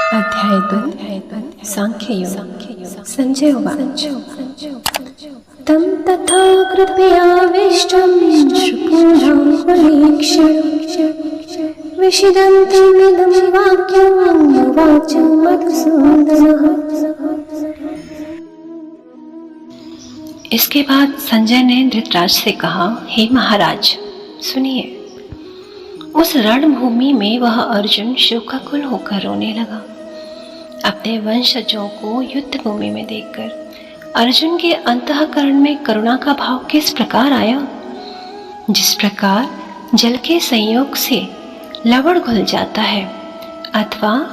अध्याय 2 सांख्य योग। संजय उवाच तं तथा कृपयाविष्टं शृणुपुरीक्षण विषिदन्तमिदं वाक्यम् उवाच मधुसूदनः। इसके बाद संजय ने धृतराज से कहा, हे महाराज सुनिए। उस रणभूमि में वह अर्जुन शोकाकुल होकर रोने लगा। अपने वंशजों को युद्ध भूमि में देखकर अर्जुन के अंतःकरण में करुणा का भाव किस प्रकार आया। जिस प्रकार जल के संयोग से लवण घुल जाता है अथवा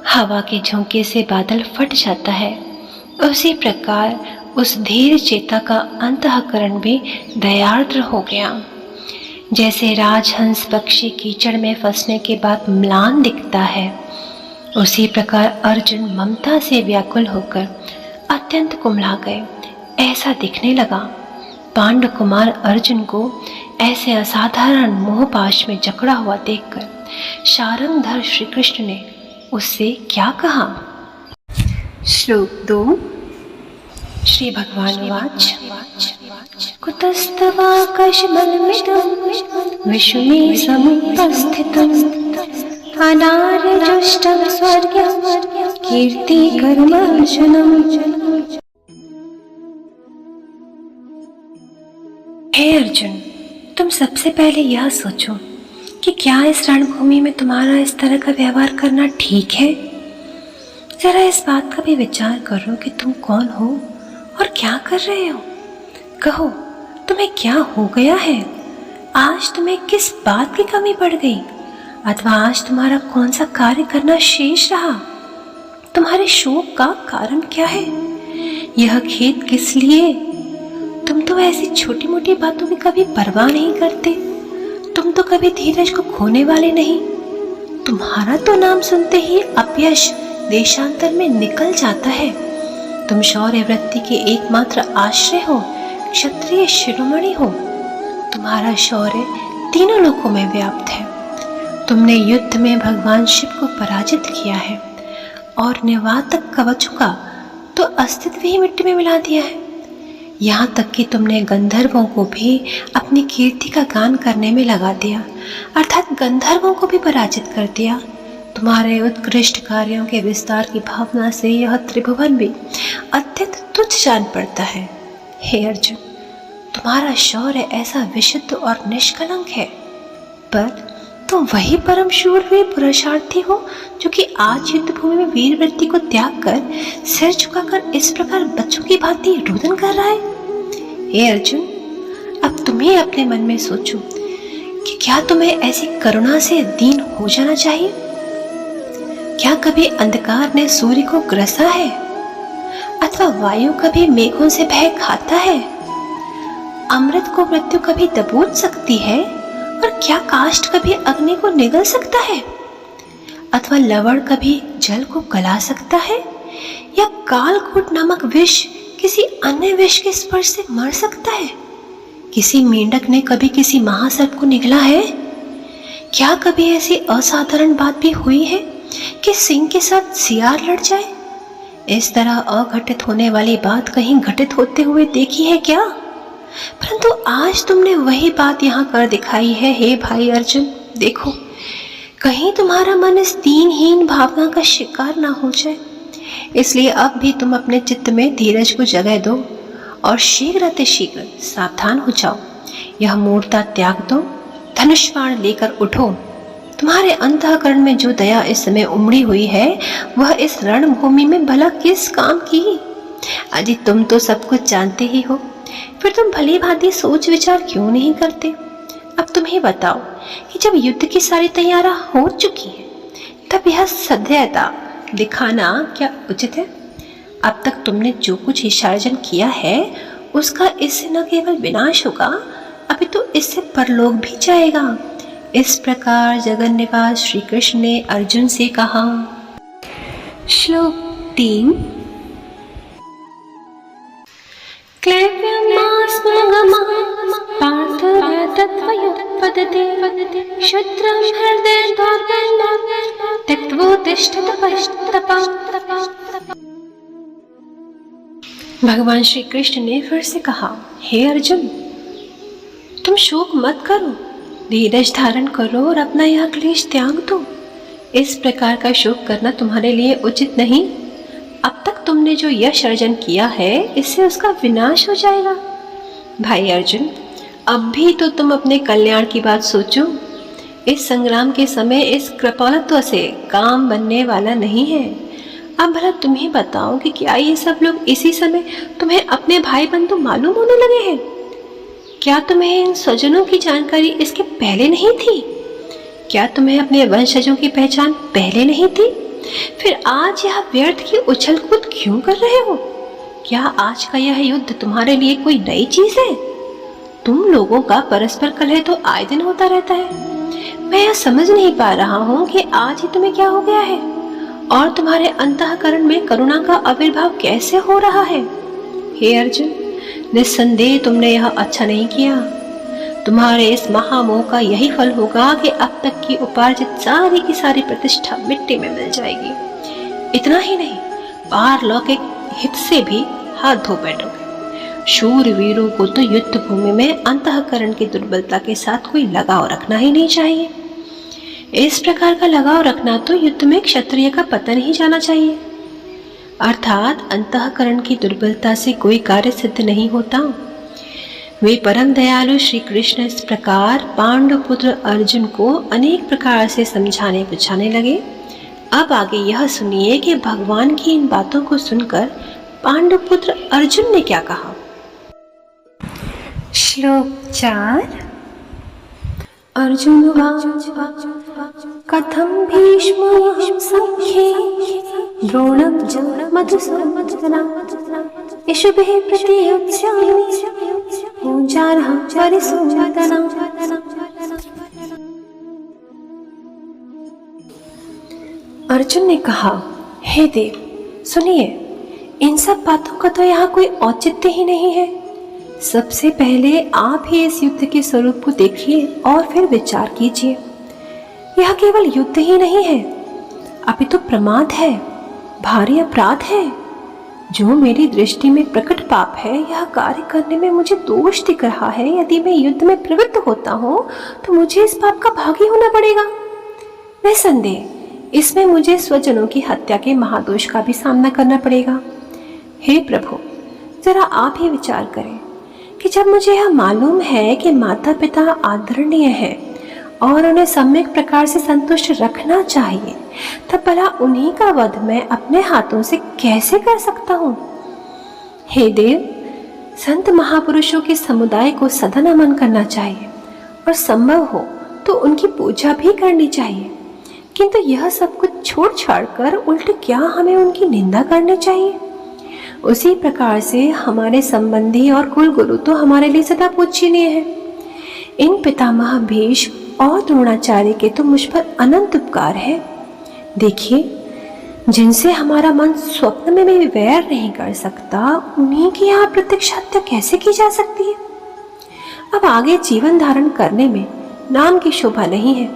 हवा के झोंके से बादल फट जाता है, उसी प्रकार उस धीर चेता का अंतःकरण भी दयार्द्र हो गया। जैसे राजहंस पक्षी कीचड़ में फंसने के बाद म्लान दिखता है, उसी प्रकार अर्जुन ममता से व्याकुल होकर अत्यंत कुम्हला गए, ऐसा दिखने लगा। पांडव कुमार अर्जुन को ऐसे असाधारण मोहपाश में जकड़ा हुआ देखकर शारंगधर श्री कृष्ण ने उससे क्या कहा। श्लोक 2। श्री भगवान वाच कुतस्तवाकशमलमिदं विषुमे समुपस्थितम् अनार्यजुष्टं स्वर्गं कीर्तिकर्मार्जुनम्। हे अर्जुन, तुम सबसे पहले यह सोचो कि क्या इस रणभूमि में तुम्हारा इस तरह का व्यवहार करना ठीक है। जरा इस बात का भी विचार करो कि तुम कौन हो और क्या कर रहे हो। कहो, तुम्हें क्या हो गया है? आज तुम्हें किस बात की कमी पड़ गई अथवा आज तुम्हारा कौन सा कार्य करना शेष रहा? तुम्हारे शोक का कारण क्या है? यह खेद किस लिए? तुम तो ऐसी छोटी मोटी बातों की कभी परवाह नहीं करते। तुम तो कभी धीरज को खोने वाले नहीं। तुम्हारा तो नाम सुनते ही अपयश देशांतर में निकल जाता है। तुम शौर्य वृत्ति के एकमात्र आश्रय हो, क्षत्रिय शिरोमणि हो। तुम्हारा शौर्य तीनों लोकों में व्याप्त है। तुमने युद्ध में भगवान शिव को पराजित किया है और निवातक कवचों का तो अस्तित्व ही मिट्टी में मिला दिया है। यहाँ तक कि तुमने गंधर्वों को भी अपनी कीर्ति का गान करने में लगा दिया, अर्थात गंधर्वों को भी पराजित कर दिया। तुम्हारे उत्कृष्ट कार्यों के विस्तार की भावना से यह त्रिभुवन भी अत्यंत तुच्छ जान पड़ता है। हे अर्जुन, तुम्हारा शौर्य ऐसा विशुद्ध और निष्कलंक है, पर तुम वही परम शूरवीर पुरुषार्थी हो जो कि आज युद्ध भूमि में वीर वृत्ति को त्याग कर सिर झुकाकर इस प्रकार बच्चों की भांति रुदन कर रहा है। हे अर्जुन, अब तुम्हें अपने मन में सोचो कि क्या तुम्हें ऐसी करुणा से दीन हो जाना चाहिए? क्या कभी अंधकार ने सूर्य को ग्रसा है अथवा वायु कभी मेघों से भय खाता है? अमृत को मृत्यु कभी दबोच सकती है और क्या काष्ठ कभी अग्नि को निगल सकता है अथवा लवण कभी जल को गला सकता है? या कालकूट नामक विष किसी अन्य विष के स्पर्श से मर सकता है? किसी मेंढक ने कभी किसी महासर्प को निगला है? क्या कभी ऐसी असाधारण बात भी हुई है कि सिंह के साथ सियार लड़ जाए? इस तरह अघटित होने वाली बात कहीं घटित होते हुए देखी है क्या? परंतु आज तुमने वही बात यहाँ कर दिखाई है। हे भाई अर्जुन, देखो कहीं तुम्हारा मन इस दीनहीन भावना का शिकार ना हो जाए। इसलिए अब भी तुम अपने चित्त में धीरज को जगह दो और शीघ्र सावधान हो जाओ। यह मूर्ता त्याग दो, धनुष बाण लेकर उठो। तुम्हारे अंतःकरण में जो दया इस समय उमड़ी हुई है, वह इस रणभूमि में भला किस काम की? अजी तुम तो सब कुछ जानते ही हो, फिर तुम भली भांति सोच विचार क्यों नहीं करते? अब तुम ही बताओ कि जब युद्ध की सारी तैयारियां हो चुकी है, तब यह सदैवता दिखाना क्या उचित है? अब तक तुमने जो कुछ ईशार्जन किया है, उसका इससे न केवल विनाश होगा, अभी तो इससे परलोक भी जाएगा। इस प्रकार जगन्निवास श्री कृष्ण ने अर्जुन से कहा। श्लोक 3। क्षुद्रं हृदय त्यक्त्वोत्तिष्ठत भगवान श्री कृष्ण ने फिर से कहा, हे अर्जुन, तुम शोक मत करो, धीरज धारण करो और अपना यह क्लेश त्याग दो। इस प्रकार का शोक करना तुम्हारे लिए उचित नहीं। अब तक तुमने जो यश अर्जन किया है, इससे उसका विनाश हो जाएगा। भाई अर्जुन, अब भी तो तुम अपने कल्याण की बात सोचो। इस संग्राम के समय इस कृपालत्व से काम बनने वाला नहीं है। अब भला तुम ही बताओ कि क्या ये सब लोग इसी समय तुम्हें अपने भाई बंधु मालूम होने लगे हैं? क्या तुम्हें इन स्वजनों की जानकारी इसके पहले नहीं थी? क्या तुम्हें अपने वंशजों की पहचान पहले नहीं थी? फिर आज यह व्यर्थ की उछल कूद क्यों कर रहे हो? क्या आज का यह युद्ध तुम्हारे लिए कोई नई चीज है? तुम लोगों का परस्पर कलह तो आए दिन होता रहता है। मैं यह समझ नहीं पा रहा हूँ कि आज ही तुम्हें क्या हो गया है और तुम्हारे अंतःकरण में करुणा का आविर्भाव कैसे हो रहा है। हे अर्जुन, निस्संदेह तुमने यह अच्छा नहीं किया। तुम्हारे इस महामोह का यही फल होगा कि अब तक की उपार्जित सारी की सारी प्रतिष्ठा मिट्टी में मिल जाएगी। इतना ही नहीं, पारलौकिक हित से भी हाथ धो बैठोगे। शूर वीरों को तो युद्ध भूमि में अंतःकरण की दुर्बलता के साथ कोई लगाव रखना ही नहीं चाहिए। इस प्रकार का लगाव रखना तो युद्ध में क्षत्रिय का पतन ही जाना चाहिए। अर्थात अंतःकरण की दुर्बलता से कोई कार्य सिद्ध नहीं होता। वे परम दयालु श्री कृष्ण इस प्रकार पांडुपुत्र अर्जुन को अनेक प्रकार से समझाने बुझाने लगे। अब आगे यह सुनिए कि भगवान की इन बातों को सुनकर पांडुपुत्र अर्जुन ने क्या कहा। श्लोक 4। अर्जुन कथम भीष्म सख्ये द्रोणं च मधुसूदना इषुभिः प्रतियुत्स्यामि पूजार्ह परिसूदना। अर्जुन ने कहा, हे देव, सुनिए, इन सब बातों का तो यहाँ कोई औचित्य ही नहीं है। सबसे पहले आप ही इस युद्ध के स्वरूप को देखिए और फिर विचार कीजिए। यह केवल युद्ध ही नहीं है, अभी तो प्रमाद है, भारी अपराध है। जो मेरी दृष्टि में प्रकट पाप है, यह कार्य करने में मुझे दोष दिख रहा है। यदि मैं युद्ध में प्रवृत्त होता हूँ तो मुझे इस पाप का भागी होना पड़ेगा। निसंदेह इसमें मुझे स्वजनों की हत्या के महादोष का भी सामना करना पड़ेगा। हे प्रभु, जरा आप ही विचार करें कि जब मुझे यह मालूम है कि माता पिता आदरणीय है और उन्हें सम्यक प्रकार से संतुष्ट रखना चाहिए, तब भला उन्हीं का वध मैं अपने हाथों से कैसे कर सकता हूँ। हे देव, संत महापुरुषों के समुदाय को सदा नमन करना चाहिए और संभव हो तो उनकी पूजा भी करनी चाहिए, किंतु यह सब कुछ छोड़ छाड़ कर उल्टे क्या हमें उनकी निंदा करनी चाहिए। उसी प्रकार से हमारे संबंधी और कुल गुरु तो हमारे लिए सदा पूजनीय है। इन पितामह भीष्म और द्रोणाचार्य के तो मुझ पर अनंत उपकार है। देखिए, जिनसे हमारा मन स्वप्न में भी वैर नहीं कर सकता, उन्हीं की यहाँ प्रत्यक्ष हत्या कैसे की जा सकती है। अब आगे जीवन धारण करने में नाम की शोभा नहीं है।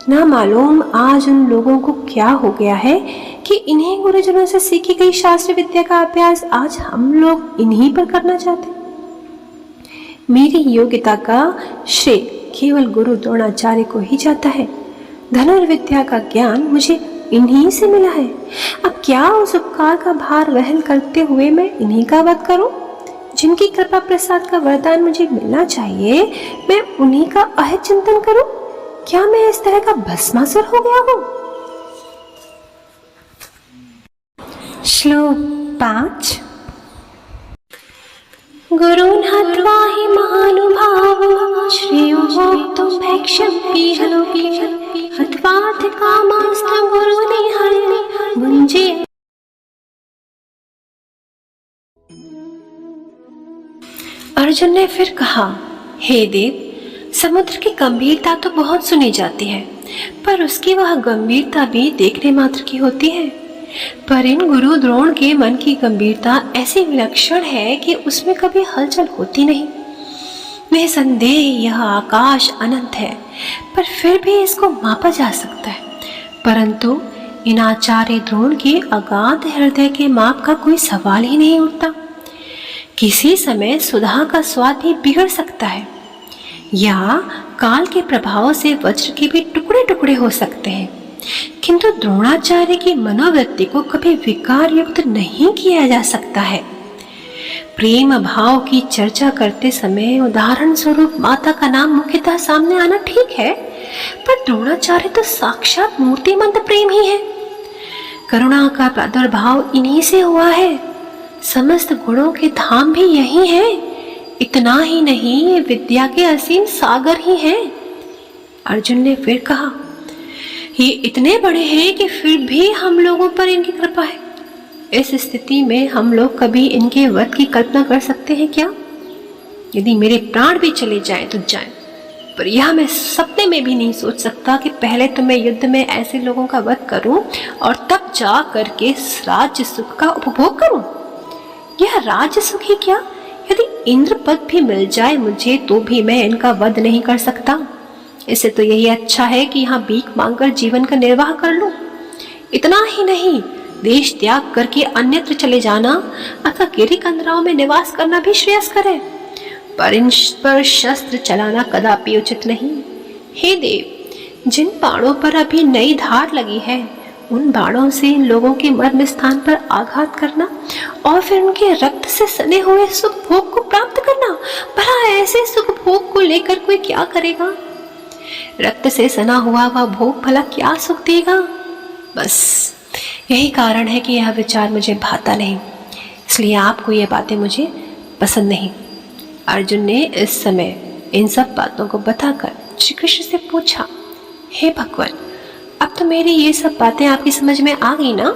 ना मालूम आज उन लोगों को क्या हो गया है कि इन्हीं गुरुजनों से सीखी गई शास्त्र विद्या का अभ्यास आज हम लोग इन्हीं पर करना चाहते। मेरी योग्यता का श्रेय केवल गुरु द्रोणाचार्य को ही जाता है। धनुर्विद्या का ज्ञान मुझे इन्हीं से मिला है। अब क्या उस उपकार का भार वहन करते हुए मैं इन्हीं का वध करूं? जिनकी कृपा प्रसाद का वरदान मुझे मिलना चाहिए, मैं उन्हीं का अहित चिंतन करूं? क्या मैं इस तरह का भस्मासुर हो गया हूं? श्लोक 5। गुरून् हत्वा हि महानुभावो श्रेयो भोक्तुं भैक्षमपीह लोके हत्वाथ कामास्तं गुरूनिह भुञ्जे। अर्जुन ने फिर कहा, हे देव, समुद्र की गंभीरता तो बहुत सुनी जाती है, पर उसकी वह गंभीरता भी देखने मात्र की होती है। पर इन गुरु द्रोण के मन की गंभीरता ऐसी विलक्षण है कि उसमें कभी हलचल होती नहीं। निसंदेह यह आकाश अनंत है, पर फिर भी इसको मापा जा सकता है। परंतु इन आचार्य द्रोण के अगाध हृदय के माप का कोई सवाल ही नहीं उठता। किसी समय सुधा का स्वाद भी बिगड़ सकता है, या काल के प्रभाव से वज्र के भी टुकड़े टुकड़े हो सकते हैं, किंतु द्रोणाचार्य की मनोवृत्ति को कभी विकार युक्त नहीं किया जा सकता है। प्रेम भाव की चर्चा करते समय उदाहरण स्वरूप माता का नाम मुख्यतः सामने आना ठीक है, पर द्रोणाचार्य तो साक्षात मूर्तिमंत प्रेम ही है। करुणा का प्रादुर्भाव इन्हीं से हुआ है। समस्त गुणों के धाम भी यही है। इतना ही नहीं, ये विद्या के असीम सागर ही हैं। अर्जुन ने फिर कहा, ये इतने बड़े हैं कि फिर भी हम लोगों पर इनकी कृपा है। इस स्थिति में हम लोग कभी इनके वध की कल्पना कर सकते हैं क्या? यदि मेरे प्राण भी चले जाएं तो जाएं, पर यह मैं सपने में भी नहीं सोच सकता कि पहले तो मैं युद्ध में ऐसे लोगों का वध करूं और तब जा करके राज्य सुख का उपभोग करूं। यह राज्य सुख ही क्या, यदि इंद्र पद भी मिल जाए मुझे तो भी मैं इनका वध नहीं कर सकता। इससे तो यही अच्छा है कि यहाँ भीख मांगकर जीवन का निर्वाह कर लूं। इतना ही नहीं, देश त्याग करके अन्यत्र चले जाना अथवा गिरी कंदराओं में निवास करना भी श्रेयस्कर है, पर इन पर शस्त्र चलाना कदापि उचित नहीं। हे देव, जिन बाणों पर अभी नई धार लगी है उन बाणों से इन लोगों के मर्म स्थान पर आघात करना और फिर उनके रक्त से सने हुए सुख भोग को प्राप्त करना, भला ऐसे सुख भोग को लेकर कोई क्या करेगा? रक्त से सना हुआ वह भोग भला क्या सुख देगा? बस यही कारण है कि यह विचार मुझे भाता नहीं, इसलिए आपको ये बातें मुझे पसंद नहीं। अर्जुन ने इस समय इन सब बातों को बताकर श्री कृष्ण से पूछा, हे भगवान, अब तो मेरी ये सब बातें आपकी समझ में आ गई ना?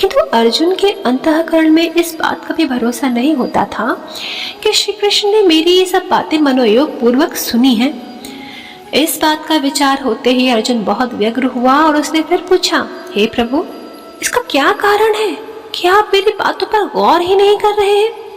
किंतु अर्जुन के अंतःकरण में इस बात का भी भरोसा नहीं होता था कि श्री कृष्ण ने मेरी ये सब बातें मनोयोग पूर्वक सुनी हैं। इस बात का विचार होते ही अर्जुन बहुत व्यग्र हुआ और उसने फिर पूछा, हे प्रभु, इसका क्या कारण है कि आप मेरी बातों पर गौर ही नहीं कर रहे हैं?